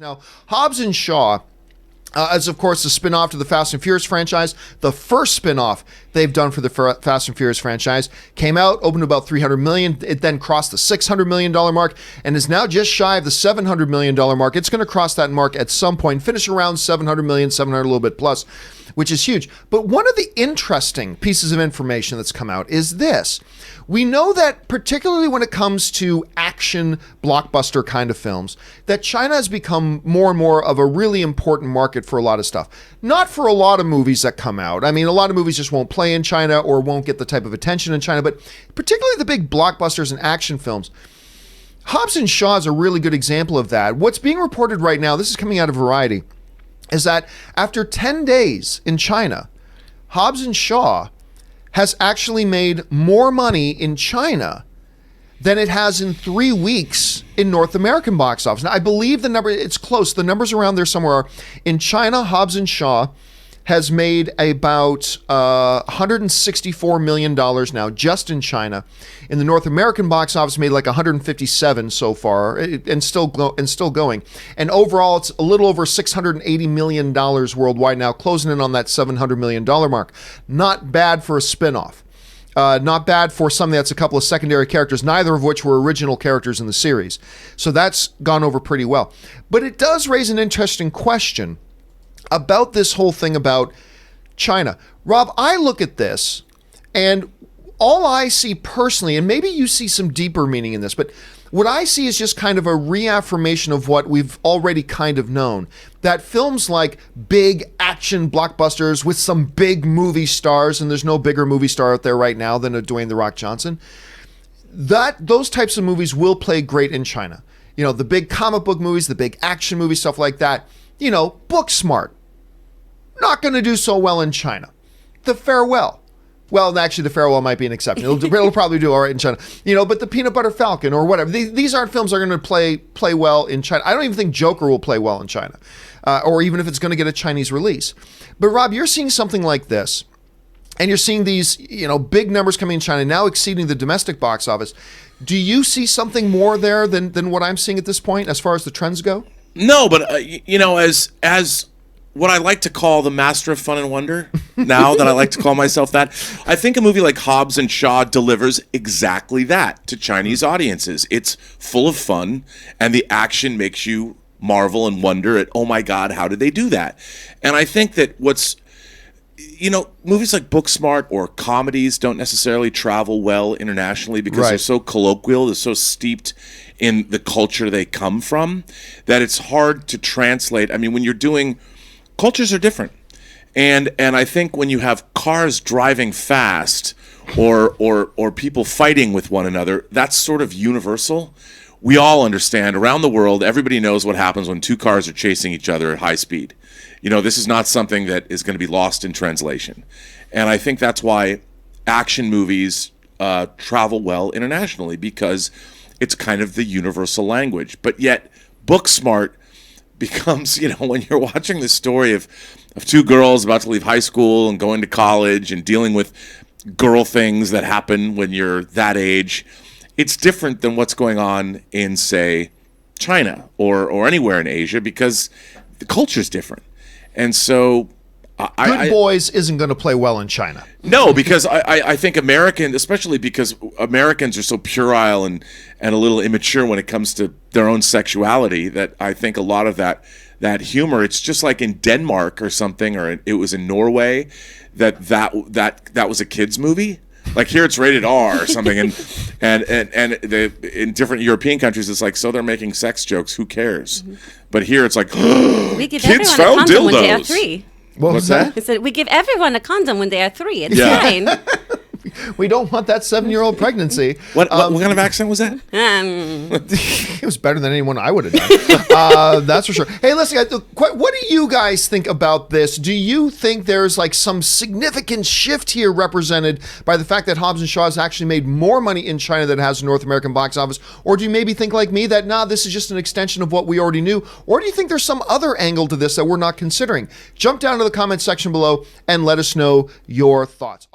Now, Hobbs and Shaw is, of course, the spin-off to the Fast and Furious franchise. The first spin-off they've done for the Fast and Furious franchise came out, opened about $300 million. It then crossed the $600 million mark and is now just shy of the $700 million mark. It's going to cross that mark at some point, finish around $700 million, $700 a little bit plus, which is huge. But one of the interesting pieces of information that's come out is this. We know that particularly when it comes to action blockbuster kind of films, that China has become more and more of a really important market for a lot of stuff. Not for a lot of movies that come out. I mean, a lot of movies just won't play in China or won't get the type of attention in China, but particularly the big blockbusters and action films. Hobbs and Shaw is a really good example of that. What's being reported right now, this is coming out of Variety, is that after 10 days in China, Hobbs and Shaw has actually made more money in China than it has in 3 weeks in North American box office. Now, I believe the number, it's close. The numbers around there somewhere are. In China, Hobbs and Shaw has made about $164 million now, just in China. In the North American box office, made like 157 so far, and still going. And overall, it's a little over $680 million worldwide now, closing in on that $700 million mark. Not bad for a spinoff. Not bad for something that's a couple of secondary characters, neither of which were original characters in the series. So that's gone over pretty well. But it does raise an interesting question about this whole thing about China. Rob, I look at this and all I see personally, and maybe you see some deeper meaning in this, but what I see is just kind of a reaffirmation of what we've already kind of known, that films like big action blockbusters with some big movie stars, and there's no bigger movie star out there right now than a Dwayne "The Rock" Johnson, that those types of movies will play great in China. You know, the big comic book movies, the big action movies, stuff like that. You know, Booksmart, not going to do so well in China. The Farewell. Well, actually, The Farewell might be an exception. It'll probably do all right in China. You know, but The Peanut Butter Falcon or whatever. These aren't films that are going to play well in China. I don't even think Joker will play well in China, or even if it's going to get a Chinese release. But Rob, you're seeing something like this, and you're seeing these, you know, big numbers coming in China, now exceeding the domestic box office. Do you see something more there than what I'm seeing at this point as far as the trends go? No, but you know, as what I like to call the master of fun and wonder, now that I like to call myself that, I think a movie like Hobbs and Shaw delivers exactly that to Chinese audiences. It's full of fun, and the action makes you marvel and wonder at, oh my God, how did they do that? And I think that movies like Booksmart or comedies don't necessarily travel well internationally because they're so colloquial, they're so steeped in the culture they come from, that it's hard to translate. I mean, when you're doing, cultures are different. And I think when you have cars driving fast or people fighting with one another, that's sort of universal. We all understand around the world, everybody knows what happens when two cars are chasing each other at high speed. You know, this is not something that is going to be lost in translation. And I think that's why action movies travel well internationally, because it's kind of the universal language. But yet, Booksmart becomes, you know, when you're watching the story of two girls about to leave high school and going to college and dealing with girl things that happen when you're that age, it's different than what's going on in, say, China or anywhere in Asia, because the culture's different. And so Good Boys isn't going to play well in China. No, because I think especially because Americans are so puerile and a little immature when it comes to their own sexuality, that I think a lot of that humor, it's just like in Denmark or something, or it was in Norway, that was a kids movie. Like here it's rated R or something, and in different European countries it's like, so they're making sex jokes, who cares? Mm-hmm. But here it's like, we give kids everyone found a condom dildos. when they are 3. What's that? I said we give everyone a condom when they are 3. It's fine. We don't want that 7-year-old pregnancy. What kind of accent was that? It was better than anyone I would have done. That's for sure. Hey, listen, what do you guys think about this? Do you think there's like some significant shift here represented by the fact that Hobbs and Shaw has actually made more money in China than it has in North American box office? Or do you maybe think like me that, this is just an extension of what we already knew? Or do you think there's some other angle to this that we're not considering? Jump down to the comment section below and let us know your thoughts.